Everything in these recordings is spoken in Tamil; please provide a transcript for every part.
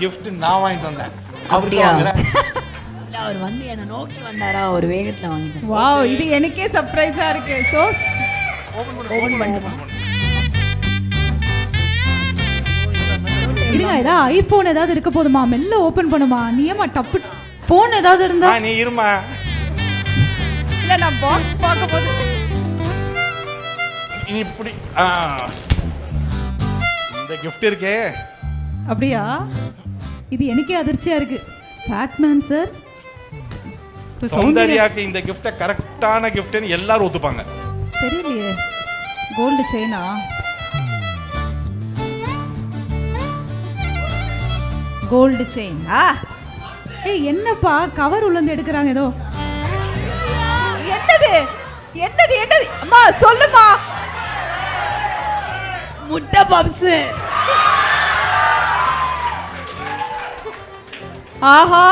gift நான் வாங்கிட்டு வந்தேன். அப்படியா? இல்ல அவர் வந்து என்ன நோக்கி வந்தாரா ஒரு வேகத்துல வாங்கிட்டேன். வாவ், இது எனக்கே சர்ப்ரைஸா இருக்கு. சோ ஓபன் பண்ணுமா? இருங்க, ஏதா ஐபோன் ஏதாவது இருக்க போதுமா? மெல்ல ஓபன் பண்ணுமா? நீ ஏமா டப்பு ஃபோன் ஏதாவது இருந்தா? நீ இருமா. இல்ல நான் பாக்ஸ் பார்க்க போது. இப்படி இந்த gift இருக்கே. அப்படியா? இது எனக்கே அதிர்ச்சியா இருக்கு. ஃபேட்மேன் சார், சௌந்தர்யாக்கு இந்த gift கரெக்டான giftன்னு எல்லாரும் ஒத்துப்பாங்க. தெரியலையே. கோல்டு செயினா? Gold chain. ஏய் என்னப்பா கவர் உள்ளந்து எடுக்கறாங்க ஏதோ. என்னது என்னது என்னது? அம்மா சொல்லுமா. முட்டை பப்ஸ். ஆஹா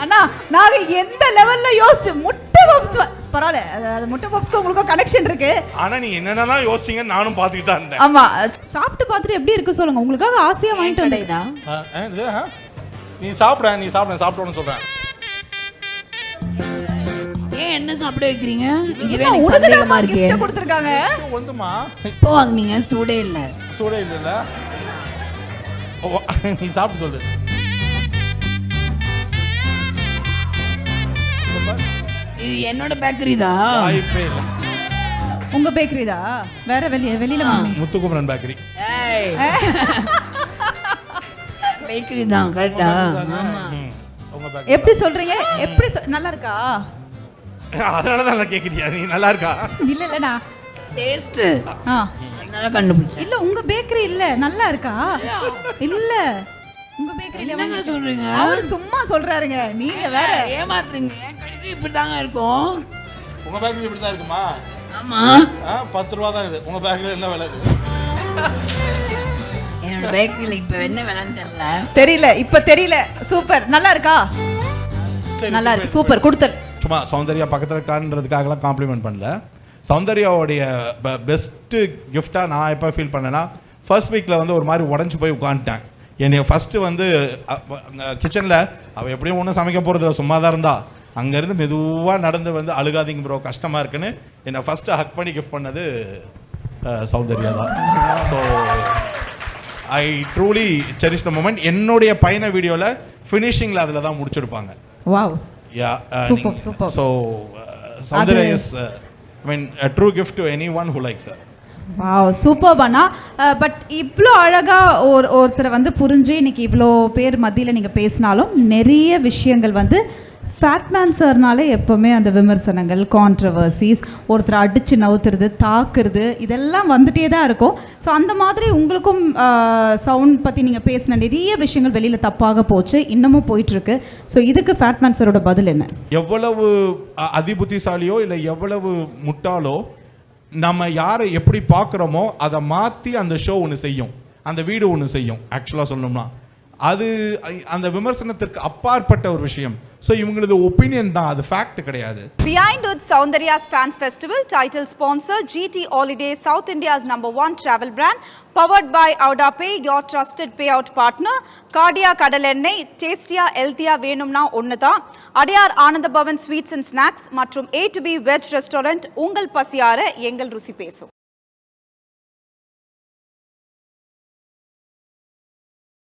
அண்ணா, நாங்க எந்த லெவல்ல யோசிச்சு முட்டை பப்ஸ் பரவாயில்ல. அது முட்டை பப்ஸ்க்கு உங்களுக்கு கனெக்ஷன் இருக்கு. ஆனா நீங்க என்னென்னலாம் யோசிச்சீங்க நானும் பாத்துக்கிட்டு தான் இருந்தேன். ஆமா, சாப்பிட்டு பார்த்துட்டு எப்படி இருக்கு சொல்லுங்க. உங்களுக்காக ஆசையா வாங்கிட்டு வந்தேன். நீ சாப்பிட்டோன்னு சொல்றேன். ஏன் என்ன சாப்பிட வைக்கிறீங்க? இதுவே எனக்கு சந்தேகமா இருக்கு. gift கொடுத்திருக்காங்க. வந்துமா. இப்போ வாங்குனீங்க, சூடே இல்ல. சூடே இல்ல. நீ சாப்பிட்டு சொல்லு. இது என்னோட பேக்கரி தான். வாய்ப்பே இல்ல. உங்க பேக்கரி தான்? வேற வெளியில வாங்குனீங்க? முத்துக்குமரன் பேக்கரி. ஏய் பேக்கரி தான் கரெக்ட்டா? ஆமா. உங்க பேக்கரி எப்படி சொல்றீங்க? எப்படி நல்லா இருக்கா? அதனால தான் கேக்குறியா? நீ நல்லா இருக்கா? இல்ல இல்லடா, டேஸ்ட் நல்லா கண்டுபிடிச்சேன். இல்ல உங்க பேக்கரி இல்ல நல்லா இருக்கா? இல்ல உங்க பேக்கரி இல்ல. என்னங்க சொல்றீங்க? அவர் சும்மா சொல்றாருங்க, நீங்க வேற ஏமாத்துறீங்க. கடையில இப்படி தாங்க இருக்கும். உங்க பேக்கரி இப்படி தான் இருக்குமா? ஆமா. 10 ரூபா தான் இது. உங்க பேக்கரில என்ன விலை இது? என்னோட பேக்கரியில இப்ப என்ன விலைன்னு தெரியல. தெரியல, இப்ப தெரியல. சூப்பர், நல்லா இருக்கா? நல்லா இருக்கு, சூப்பர். கொடுத்தல் சும்மா சௌந்தர்யா பக்கத்துல இருக்கான்றதுக்காகலாம் காம்ப்ளிமெண்ட் பண்ணல. சௌந்தர்யாவுடைய பெஸ்ட் கிஃப்டா நான் எப்போ ஃபீல் பண்ணேன்னா, ஃபர்ஸ்ட் வீக்ல வந்து ஒரு மாதிரி உடஞ்சி போய் உட்காந்துட்டேன். என்னைய ஃபர்ஸ்ட் வந்து கிச்சனில் அவள் எப்படியும் ஒன்றும் சமைக்க போகிறதில்ல, சும்மா தான் இருந்தா. அங்கேருந்து மெதுவாக நடந்து வந்து அழுகாதீங்க ப்ரோ கஷ்டமாக இருக்குன்னு என்னை ஃபஸ்ட்டு ஹக் பண்ணி கிஃப்ட் பண்ணது சௌந்தர்யா தான். So I truly cherish the moment. என்னுடைய பயண வீடியோவில் ஃபினிஷிங்கில் அதில் தான் முடிச்சிருப்பாங்க. Wow, yeah, super super. So Soundarya is I mean a true gift to anyone who likes her. Wow, super பண்ணா. பட் இவ்வளோ அழகா ஒருத்தரை வந்து புரிஞ்சு இன்னைக்கு இவ்வளோ பேர் மத்தியில் நீங்கள் பேசினாலும் நிறைய விஷயங்கள் வந்து ஃபேட்மேன் சார்னாலே எப்போவுமே அந்த விமர்சனங்கள், கான்ட்ரவர்சிஸ், ஒருத்தரை அடித்து நவுத்துறது, தாக்குறது, இதெல்லாம் வந்துட்டே தான் இருக்கும். ஸோ அந்த மாதிரி உங்களுக்கும் சவுண்ட் பற்றி நீங்கள் பேசின நிறைய விஷயங்கள் வெளியில் தப்பாக போச்சு, இன்னமும் போயிட்டுருக்கு. ஸோ இதுக்கு ஃபேட்மேன் சாரோட பதில் என்ன? எவ்வளவு அதிபுத்திசாலியோ இல்லை எவ்வளவு முட்டாளோ நம்ம யாரை எப்படி பார்க்குறோமோ அதை மாற்றி அந்த ஷோ ஒன்று செய்யும், அந்த வீடு ஒன்று செய்யும். ஆக்சுவலாக சொல்லணும்னா அது அந்த விமர்சனத்திற்கு அப்பாற்பட்ட ஒரு விஷயம். ஸோ இவங்களது ஒப்பீனியன் தான், அது ஃபேக்ட் கிடையாது. Behind Wood Saundarya's Fans Festival, title sponsor GT Holidays, South India's #1 travel brand, powered by Audapay, your trusted payout partner. Cardia Kadalennai, Tastia Healthia Venumna Onnatha, Adiyar Ananda Bhavan Sweets and Snacks மற்றும் A to B Veg Restaurant, உங்கள் பசியார எங்கள் ருசி பேசும்.